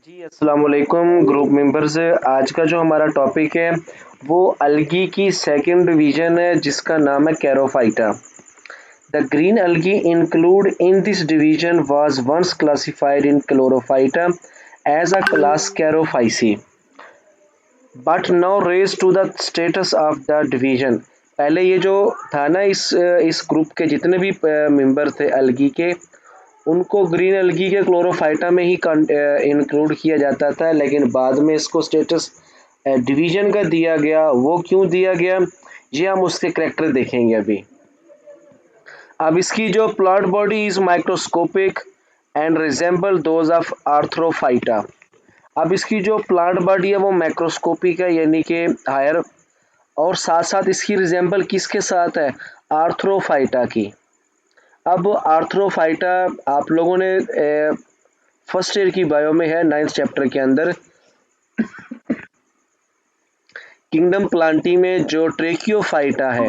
जी, अस्सलाम वालेकुम group members. आज का जो हमारा टॉपिक है वो अलगी की सेकंड डिवीजन है जिसका नाम है Charophyta. The green algae include in this division was once classified in Chlorophyta as a class Charophyceae but now raised to the status of the division। पहले ये जो था ना इस ग्रुप के जितने भी मेंबर थे अलगी के, उनको ग्रीन एल्गी के क्लोरोफाइटा में ही इंक्लूड किया जाता था, लेकिन बाद में इसको स्टेटस डिवीजन का दिया गया। वो क्यों दिया गया ये हम उसके करेक्टर देखेंगे अभी। अब इसकी जो plant body is microscopic and resemble those of Arthrophyta. अब इसकी जो प्लांट बॉडी है वो माइक्रोस्कोपिक है, यानी कि हायर, और साथ साथ इसकी रिजेंबल किसके साथ है? आर्थ्रोफाइटा की। अब आर्थ्रोफाइटा आप लोगों ने फर्स्ट ईयर की बायो में है, 9th चैप्टर के अंदर किंगडम प्लांटी में जो ट्रेकियोफाइटा है,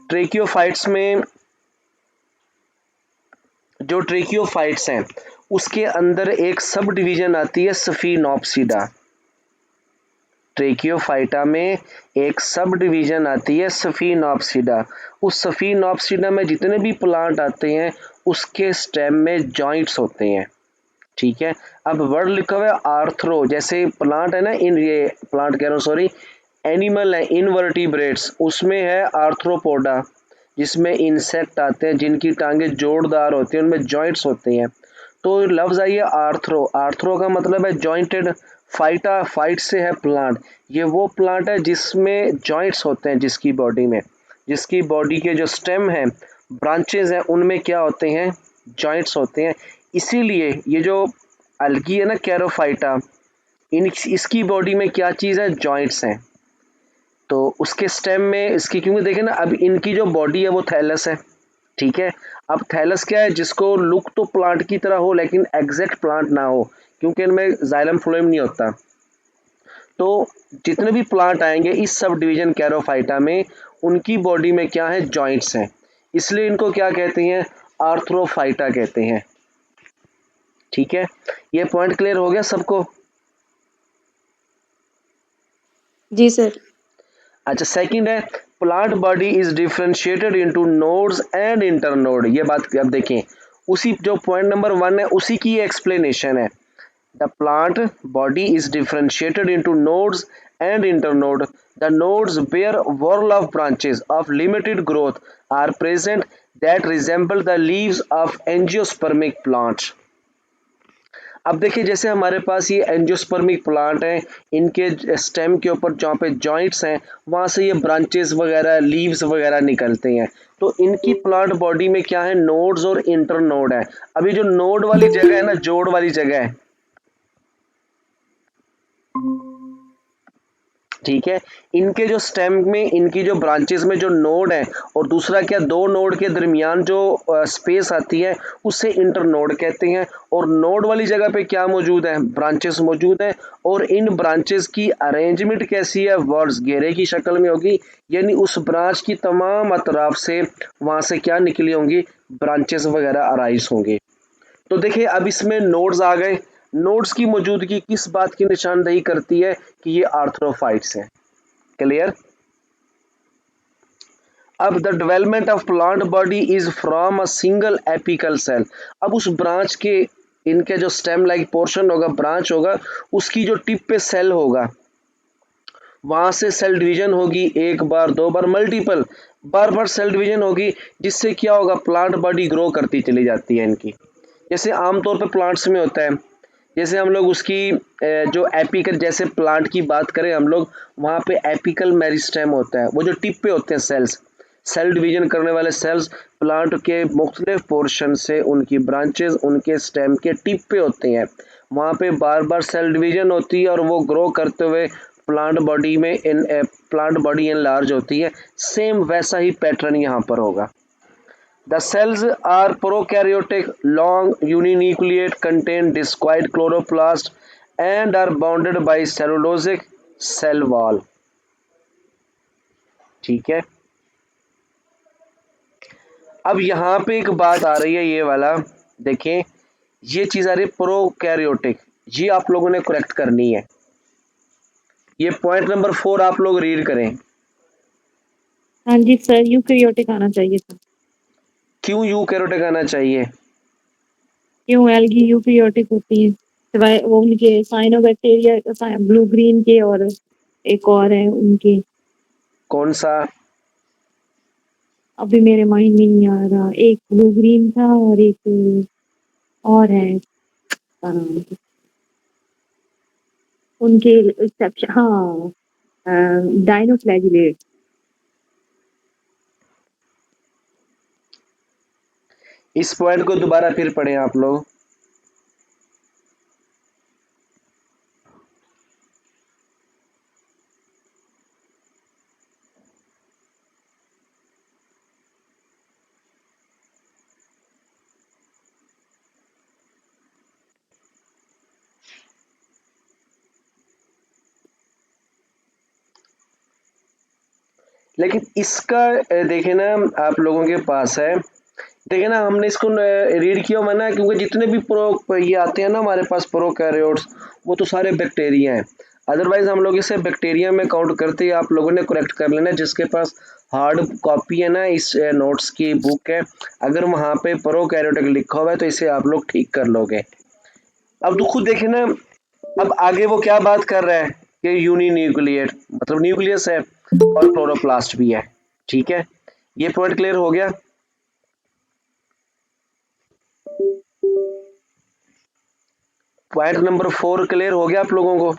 ट्रेकियोफाइट्स में जो ट्रेकियोफाइट्स हैं उसके अंदर एक सब डिवीजन आती है सफीनोप्सिडा। ट्रेकियोफाइटा में एक सब डिवीजन आती है सफीनोप्सिडा। उस सफीनोप्सिडा में जितने भी प्लांट आते हैं उसके स्टेम में जॉइंट्स होते हैं। ठीक है, अब वर्ड लिखा हुआ है आर्थ्रो, जैसे प्लांट है ना, इन ये प्लांट कह रहा हूँ सॉरी, एनिमल है इनवर्टिब्रेट्स, उसमें है आर्थ्रोपोडा जिसमें इंसेक्ट आते हैं जिनकी टांगे जोड़दार होती हैं, उनमें जॉइंट्स होते हैं। तो लफ्ज आइए आर्थ्रो, आर्थ्रो का मतलब है जॉइंटेड। फाइटा, फाइट से है प्लांट, ये वो प्लांट है जिसमें जॉइंट्स होते हैं, जिसकी बॉडी में, जिसकी बॉडी के जो स्टेम है, ब्रांचेज हैं, उनमें क्या होते हैं? जॉइंट्स होते हैं। इसीलिए ये जो अलगी है ना कैरोफाइटा, इन इसकी बॉडी में क्या चीज़ है? जॉइंट्स हैं। तो उसके स्टेम में इसकी, क्योंकि देखें ना, अब इनकी जो बॉडी है वो थैलस है। ठीक है, अब थैलस क्या है? जिसको लुक तो प्लांट की तरह हो लेकिन एग्जैक्ट प्लांट ना हो, क्योंकि इनमें जाइलम फ्लोएम नहीं होता। तो जितने भी प्लांट आएंगे इस सब डिवीजन कैरोफाइटा में, उनकी बॉडी में क्या है? जॉइंट्स हैं। इसलिए इनको क्या कहते हैं? आर्थ्रोफाइटा कहते हैं। ठीक है, ये पॉइंट क्लियर हो गया सबको? जी सर। अच्छा, सेकंड है plant body is differentiated into nodes and internode. ये बात अब देखें, उसी जो पॉइंट नंबर 1 है उसी की एक्सप्लेनेशन है। The plant body is differentiated into nodes and internode. The nodes bear whorl of branches of limited growth are present that resemble the leaves of angiospermic plants। अब देखिए, जैसे हमारे पास ये एंजियोस्पर्मिक प्लांट हैं, इनके स्टेम के ऊपर जहाँ पे जॉइंट्स हैं वहाँ से ये ब्रांचेस वगैरह, लीव्स वगैरह निकलते हैं। तो इनकी प्लांट बॉडी में क्या है? नोड्स और इंटरनोड है। अभी जो नोड वाली जगह है ना, जोड़ वाली जगह है, ठीक है, इनके जो स्टेम में, इनकी जो ब्रांचेस में जो नोड है, और दूसरा क्या, दो नोड के दरमियान जो स्पेस आती है उसे इंटरनोड कहते हैं। और नोड वाली जगह पे क्या मौजूद है? ब्रांचेस मौजूद है। और इन ब्रांचेस की अरेंजमेंट कैसी है? वर्ड्स घेरे की शक्ल में होगी, यानी उस ब्रांच की तमाम अतराफ से वहां से क्या निकली होंगी? ब्रांचेस वगैरह अराइज होंगे। तो देखिए, अब इसमें नोड्स आ गए। नोड्स की मौजूदगी किस बात की निशानदेही करती है? कि ये आर्थ्रोफाइट्स हैं। क्लियर? अब the development of plant body is from a single apical cell. अब उस ब्रांच के, इनके जो स्टेम लाइक पोर्शन होगा, ब्रांच होगा, उसकी जो टिप पे सेल होगा, वहां से सेल डिवीजन होगी, एक बार, दो बार, मल्टीपल बार बार सेल डिवीजन होगी, जिससे क्या होगा? प्लांट बॉडी ग्रो करती चली जाती है इनकी। जैसे आमतौर पर प्लांट्स में होता है, जैसे हम लोग उसकी जो एपिकल, जैसे प्लांट की बात करें हम लोग, वहाँ पे एपिकल मेरिस्टेम होता है, वो जो टिप पे होते हैं सेल्स, सेल डिवीजन करने वाले सेल्स, प्लांट के मुख्तलिफ पोर्शन से उनकी ब्रांचेस उनके स्टेम के टिप पे होते हैं, वहाँ पे बार बार सेल डिवीजन होती है और वो ग्रो करते हुए प्लांट बॉडी में प्लांट बॉडी एनलार्ज होती है। सेम वैसा ही पैटर्न यहाँ पर होगा। The cells are prokaryotic, long, uninucleate, contain discoid chloroplast and are bounded by cellulosic cell wall। ठीक है, अब यहाँ पे एक बात आ रही है, ये वाला देखें, ये चीज आ रही है प्रोकैरियोटिक। ये आप लोगों ने करेक्ट करनी है। ये पॉइंट नंबर 4 आप लोग रीड करें। हाँ जी सर, यूकैरियोटिक आना चाहिए था। क्यों यूकैरियोटिक आना चाहिए? क्यों एल्गी यूकैरियोटिक होती है, सिवाय वो उनके साइनोबैक्टीरिया ब्लू ग्रीन के, और एक और है उनके, कौन सा? अभी मेरे माइंड में नहीं आ रहा। एक ब्लू ग्रीन था और एक और है, उनके एक्सेप्शन, हाँ, डाइनोफ्लैजिलेट। इस पॉइंट को दोबारा फिर पढ़ें आप लोग। लेकिन इसका देखे ना, आप लोगों के पास है, देखिए ना, हमने इसको रीड किया हुआ ना, क्योंकि जितने भी प्रो ये आते हैं ना हमारे पास प्रोकैरियोट्स, वो तो सारे बैक्टीरिया हैं। अदरवाइज हम लोग इसे बैक्टीरिया में काउंट करते हैं। आप लोगों ने करेक्ट कर लेना, जिसके पास हार्ड कॉपी है ना इस नोट्स की बुक है, अगर वहाँ पे प्रोकैरियोटिक लिखा हुआ है तो इसे आप लोग ठीक कर लोगे। अब तो खुद देखे ना, अब आगे वो क्या बात कर रहा है कि यूनिन्यूक्लिएट मतलब न्यूक्लियस है और क्लोरोप्लास्ट भी है। ठीक है, ये पॉइंट क्लियर हो गया। पॉइंट नंबर 4 क्लियर हो गया आप लोगों को?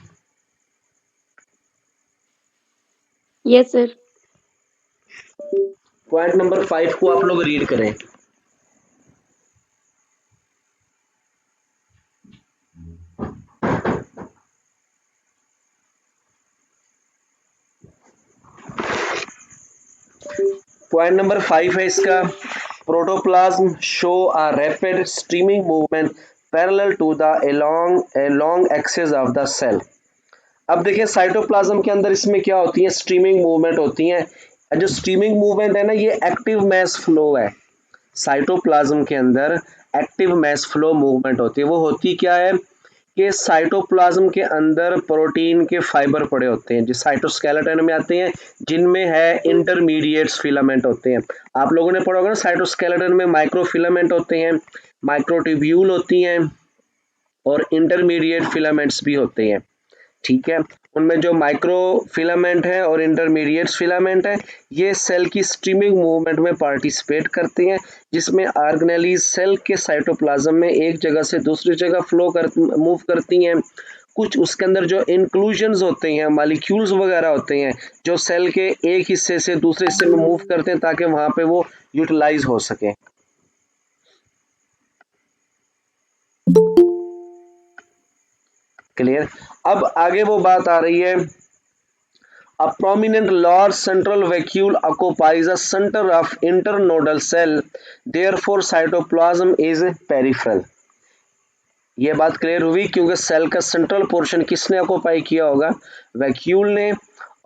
Yes sir. पॉइंट नंबर 5 को आप लोग रीड करें। पॉइंट नंबर 5 है इसका, protoplasm show a rapid streaming movement parallel to the long axis of the cell. अब देखिए साइटोप्लाज्म के अंदर इसमें क्या होती है, स्ट्रीमिंग मूवमेंट होती है। जो स्ट्रीमिंग मूवमेंट है ना, ये एक्टिव मैस फ्लो है। साइटोप्लाज्म के अंदर एक्टिव मैस फ्लो मूवमेंट होती है। वो होती क्या है कि साइटोप्लाज्म के अंदर प्रोटीन के फाइबर पड़े होते हैं जो साइटोस्केलेटन में आते हैं, जिनमें है इंटरमीडिएट्स फिलामेंट होते हैं। आप लोगों ने पढ़ा होगा ना, साइटोस्केलेटन में माइक्रोफिलामेंट होते हैं, माइक्रोट्यूब्यूल होती हैं और इंटरमीडिएट फिलामेंट्स भी होते हैं। ठीक है, उनमें जो माइक्रो फिलामेंट है और इंटरमीडिएट फिलामेंट है, ये सेल की स्ट्रीमिंग मूवमेंट में पार्टिसिपेट करते हैं, जिसमें ऑर्गेनेलीज सेल के साइटोप्लाज्म में एक जगह से दूसरी जगह मूव करती हैं। कुछ उसके अंदर जो इंक्लूजन्स होते हैं, मालिक्यूल्स वगैरह होते हैं, जो सेल के एक हिस्से से दूसरे हिस्से में मूव करते हैं ताकि वहां पे वो यूटिलाइज हो सके। क्लियर? अब आगे वो बात आ रही है, a prominent large central vacuole occupies the center of internodal cell, therefore cytoplasm is peripheral। ये बात क्लियर हुई, क्योंकि सेल का सेंट्रल पोर्शन किसने ऑक्यूपाई किया होगा, वैक्यूल ने,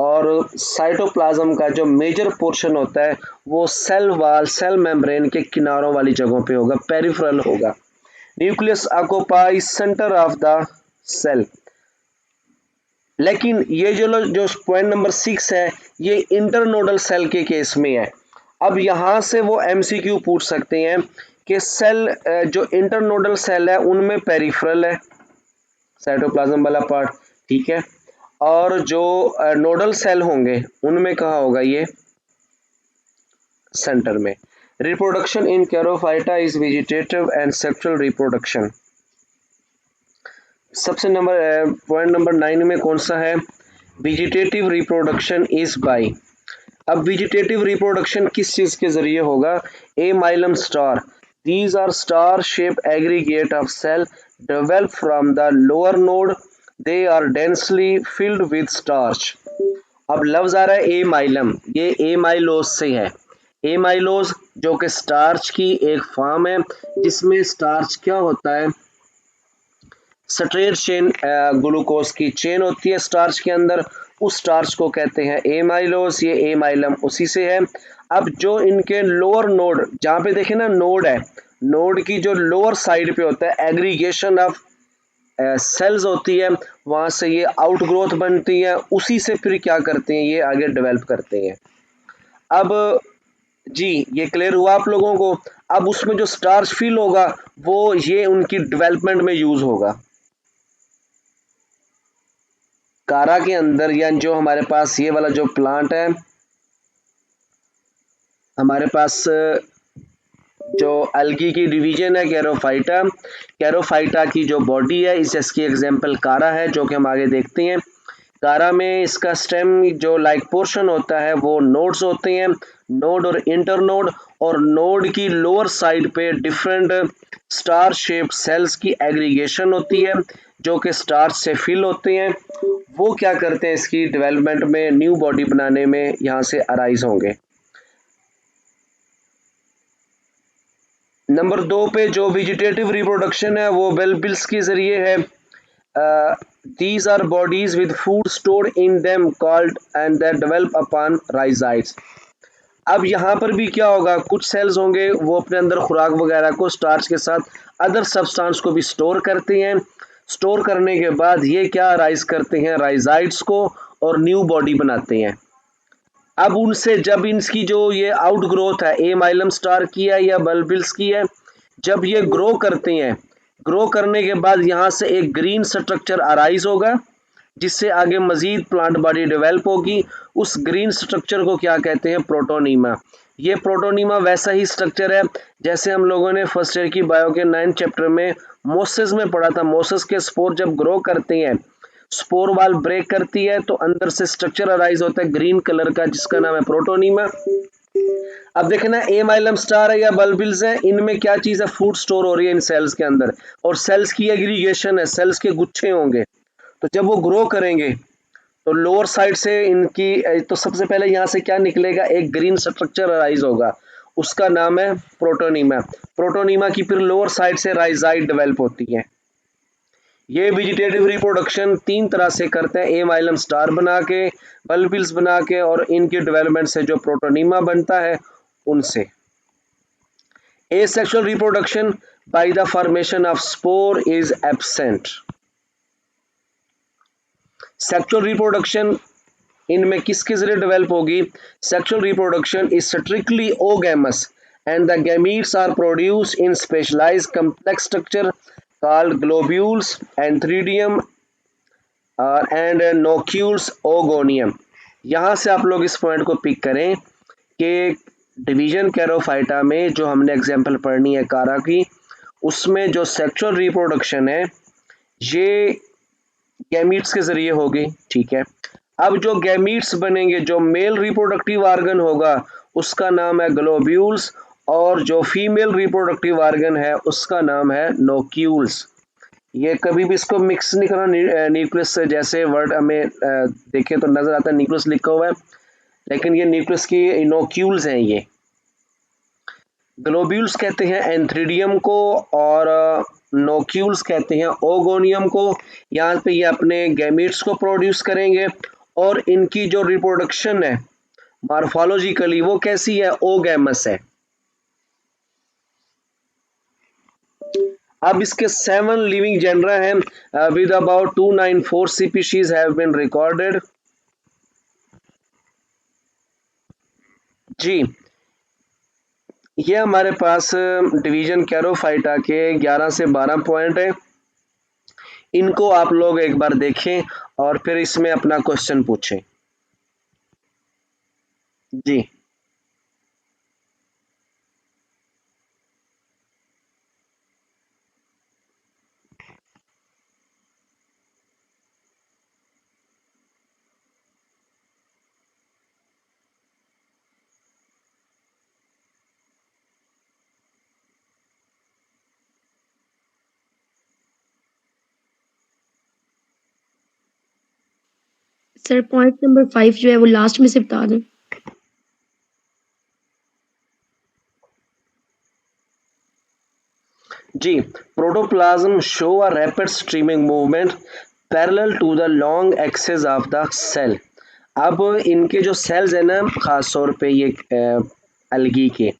और साइटोप्लाज्म का जो मेजर पोर्शन होता है वो सेल वाल सेल मेम्ब्रेन के किनारों वाली जगहों पे होगा, पेरिफेरल होगा। Nucleus occupies centre of the cell. लेकिन ये जो पॉइंट नंबर 6 है, ये इंटरनोडल सेल के केस में है। अब यहां से वो एमसीक्यू पूछ सकते हैं कि सेल जो इंटरनोडल सेल है उनमें पेरिफेरल है साइटोप्लाज्म वाला पार्ट, ठीक है, और जो नोडल सेल होंगे उनमें कहा होगा ये सेंटर में। Reproduction in Charophyta is vegetative and sexual reproduction. सबसे नंबर पॉइंट नंबर 9 में कौन सा है, वेजिटेटिव रिप्रोडक्शन इज बाय। अब वेजिटेटिव रिप्रोडक्शन किस चीज के जरिए होगा, amylum star, these are star shape aggregate of cell develop from the lower node, they are densely filled with starch. अब लफ्ज आ रहा है ए माइलम, ये ए माइलोज से है। ए माइलोज जो कि स्टार्च की एक फॉर्म है, जिसमें स्टार्च क्या होता है, स्ट्रेट चेन ग्लूकोज की चेन होती है स्टार्च के अंदर, उस स्टार्च को कहते हैं एमाइलोस। ये एमाइलम उसी से है। अब जो इनके लोअर नोड, जहाँ पे देखे ना नोड है, नोड की जो लोअर साइड पे होता है एग्रीगेशन ऑफ सेल्स होती है, वहाँ से ये आउटग्रोथ बनती है, उसी से फिर क्या करते हैं ये आगे डेवलप करते हैं। अब जी ये क्लियर हुआ आप लोगों को। अब उसमें जो स्टार्च फिल होगा वो ये उनकी डेवलपमेंट में यूज होगा। कारा के अंदर या जो हमारे पास ये वाला जो प्लांट है, हमारे पास जो एल्गी की डिवीजन है कैरोफाइटा, कैरोफाइटा की जो बॉडी है इस इसकी एग्जांपल कारा है, जो कि हम आगे देखते हैं। कारा में इसका स्टेम जो लाइक पोर्शन होता है वो नोड्स होते हैं, नोड और इंटरनोड, और नोड की लोअर साइड पे डिफरेंट स्टार शेप्ड सेल्स की एग्रीगेशन होती है जो कि स्टार्च से फिल होते हैं। वो क्या करते हैं इसकी डेवलपमेंट में, न्यू बॉडी बनाने में यहाँ से अराइज होंगे। नंबर 2 पे जो वेजिटेटिव रिप्रोडक्शन है वो वेलबिल्स के जरिए है। These are bodies with food stored in them called and that develop upon rhizoids। अब यहाँ पर भी क्या होगा, कुछ सेल्स होंगे वो अपने अंदर खुराक वगैरह को स्टार्च के साथ अदर सब्सटेंस को भी स्टोर करते हैं। स्टोर करने के बाद ये क्या राइज करते हैं, राइजाइड्स को, और न्यू बॉडी बनाते हैं। अब उनसे जब इनकी जो ये आउट ग्रोथ है ए माइलम स्टार की है या बल्बिल्स की है, जब ये ग्रो करते हैं, ग्रो करने के बाद यहाँ से एक ग्रीन स्ट्रक्चर अराइज होगा जिससे आगे मजीद प्लांट बॉडी डेवलप होगी। उस ग्रीन स्ट्रक्चर को क्या कहते हैं, प्रोटोनीमा। ये प्रोटोनीमा वैसा ही स्ट्रक्चर है जैसे हम लोगों ने फर्स्ट ईयर की बायो के 9th चैप्टर में मोसेस में पढ़ा था। मोसेस के स्पोर जब ग्रो करते हैं, स्पोर वाल ब्रेक करती है तो अंदर से स्ट्रक्चर अराइज होता है ग्रीन कलर का जिसका नाम है प्रोटोनीमा। अब देखना ए माइलम स्टार है या बल्बिल्स है, इनमें क्या चीज है, फूड स्टोर हो रही है इन सेल्स के अंदर, और सेल्स की एग्रीगेशन है, सेल्स के गुच्छे होंगे। तो जब वो ग्रो करेंगे तो लोअर साइड से इनकी तो सबसे पहले यहाँ से क्या निकलेगा, एक ग्रीन स्ट्रक्चर राइज होगा, उसका नाम है प्रोटोनीमा। प्रोटोनीमा की फिर लोअर साइड से राइजाइड डेवलप होती है। ये वेजिटेटिव रिप्रोडक्शन 3 तरह से करते हैं, ए माइलम स्टार बना के, बल्बिल्स बना के, और इनकी डेवलपमेंट से जो प्रोटोनीमा बनता है उनसे। Asexual reproduction by the formation of spore is absent। Sexual reproduction इनमें किसके जरिए डेवलप होगी, sexual reproduction is strictly oogamous and the gametes are produced in specialized complex structure called globules, antheridium and nocules, oogonium. यहाँ से आप लोग इस point को पिक करें कि डिवीजन कैरोफाइटा में जो हमने एग्जाम्पल पढ़नी है कारा की, उसमें जो सेक्सुअल रिप्रोडक्शन है ये गैमीट्स के जरिए होगी, ठीक है। अब जो गैमीट्स बनेंगे, जो मेल रिप्रोडक्टिव ऑर्गन होगा उसका नाम है ग्लोब्यूल्स, और जो फीमेल रिप्रोडक्टिव ऑर्गन है उसका नाम है नोक्यूल्स। ये कभी भी इसको मिक्स नहीं करना न्यूक्लियस से, जैसे वर्ड हमें देखे तो नजर आता है न्यूक्लियस लिखा हुआ है, लेकिन ये न्यूक्लियस की नोक्यूल्स हैं। ये ग्लोब्यूल्स कहते हैं एंथ्रीडियम को, और नोक्यूल्स कहते हैं ओगोनियम को। यहाँ पे ये अपने गैमीट्स को प्रोड्यूस करेंगे, और इनकी जो रिप्रोडक्शन है मॉर्फोलॉजिकली वो कैसी है, ओगैमस है। अब इसके 7 लिविंग जेनरा हैं with about 294 species have been recorded. जी ये हमारे पास डिवीजन कैरोफाइटा के 11 से 12 पॉइंट है, इनको आप लोग एक बार देखें और फिर इसमें अपना क्वेश्चन पूछें। जी सर पॉइंट नंबर 5 जो है वो लास्ट में से बता दें। जी protoplasm show a rapid streaming movement parallel to the long axis of the cell. अब इनके जो सेल्स है ना, खास तौर पे ये एल्गी के,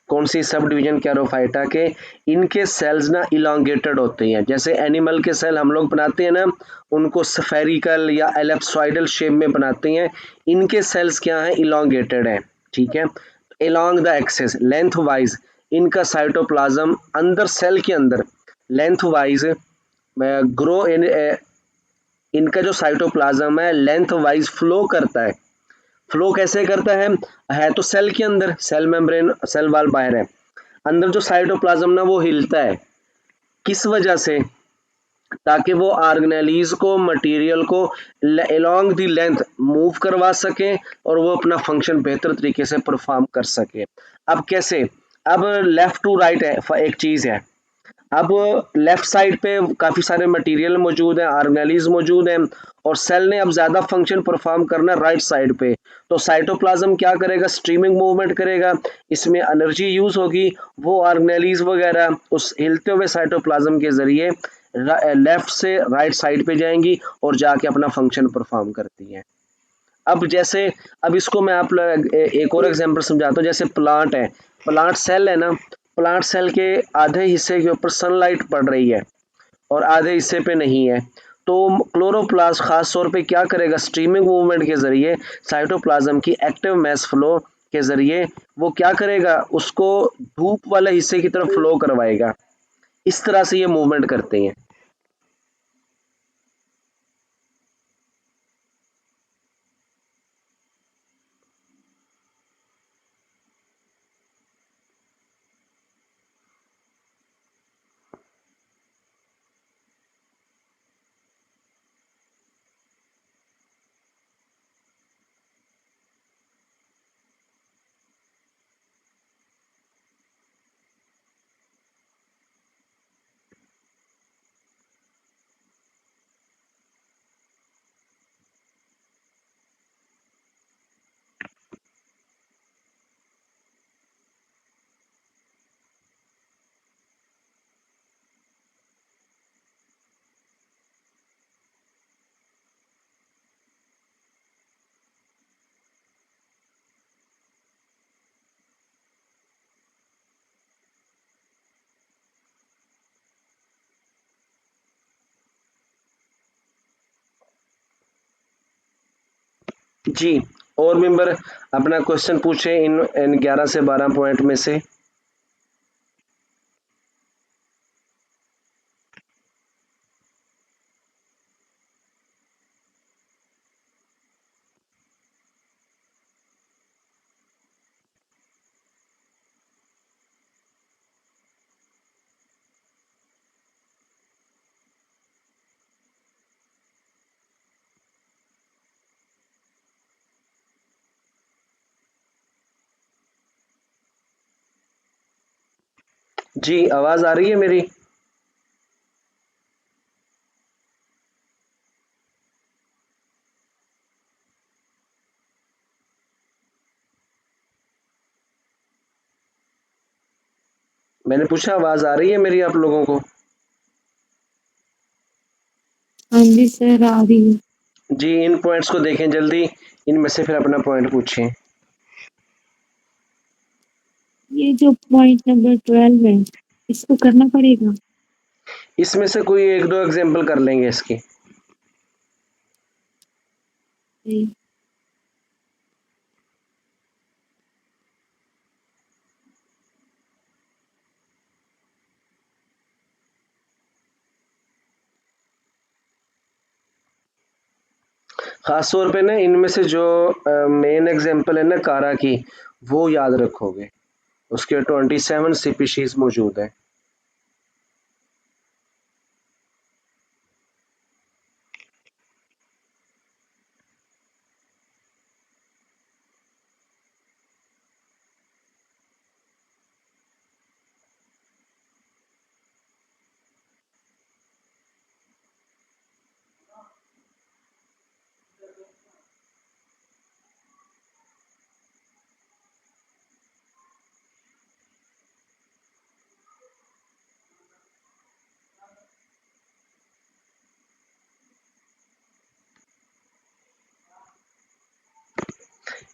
कौन सी सब डिवीजन कैरोफाइटा के, इनके सेल्स ना इलोंगेटेड होते हैं। जैसे एनिमल के सेल हम लोग बनाते हैं ना, उनको स्फेरिकल या एलिप्सॉइडल शेप में बनाते हैं, इनके सेल्स क्या हैं, इलोंगेटेड है। ठीक है, along the axis length wise इनका साइटोप्लाज्म अंदर सेल के अंदर लेंथ वाइज ग्रो इन, इनका जो साइटोप्लाज्म है लेंथ वाइज फ्लो करता है। फ्लो कैसे करता है तो सेल के अंदर, सेल मेम्ब्रेन, सेल वाल बाहर है, अंदर जो साइटोप्लाज्म ना वो हिलता है। किस वजह से, ताकि वो ऑर्गेनेलीज को, मटेरियल को अलोंग दी लेंथ मूव करवा सके और वो अपना फंक्शन बेहतर तरीके से परफॉर्म कर सके। अब कैसे, अब लेफ्ट टू राइट है एक चीज है, अब लेफ्ट साइड पे काफी सारे मटेरियल मौजूद हैं, ऑर्गेनेलीज मौजूद हैं, और सेल ने अब ज्यादा फंक्शन परफॉर्म करना है राइट साइड पे, तो साइटोप्लाज्म क्या करेगा, स्ट्रीमिंग मूवमेंट करेगा, इसमें एनर्जी यूज होगी, वो ऑर्गेनेलीज वगैरह उस हिलते हुए साइटोप्लाज्म के जरिए लेफ्ट से राइट साइड पे जाएंगी और जाके अपना फंक्शन परफॉर्म करती हैं। अब जैसे, अब इसको मैं आप एक और एग्जांपल समझाता हूँ। जैसे प्लांट है, प्लांट सेल है ना, प्लांट सेल के आधे हिस्से के ऊपर सनलाइट पड़ रही है और आधे हिस्से पे नहीं है, तो क्लोरोप्लास्ट खास तौर पे क्या करेगा, स्ट्रीमिंग मूवमेंट के जरिए साइटोप्लाज्म की एक्टिव मैस फ्लो के जरिए वो क्या करेगा, उसको धूप वाले हिस्से की तरफ फ्लो करवाएगा। इस तरह से ये मूवमेंट करते हैं। जी, और मेंबर अपना क्वेश्चन पूछे इन 11 से 12 पॉइंट में से। जी, आवाज आ रही है मेरी? मैंने पूछा आवाज आ रही है मेरी आप लोगों को? हाँ जी सर, आ रही है। जी, इन पॉइंट्स को देखें जल्दी, इनमें से फिर अपना पॉइंट पूछें। ये जो पॉइंट नंबर 12 है, इसको करना पड़ेगा। इसमें से कोई एक दो एग्जांपल कर लेंगे इसकी। जी। खास तौर पे ना इनमें से जो मेन एग्जांपल है ना कारा की, वो याद रखोगे, उसके 27 स्पीशीज मौजूद है।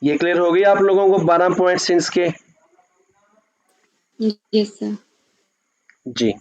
ये क्लियर हो गई आप लोगों को 12 पॉइंट्स इसके? Yes sir. जी।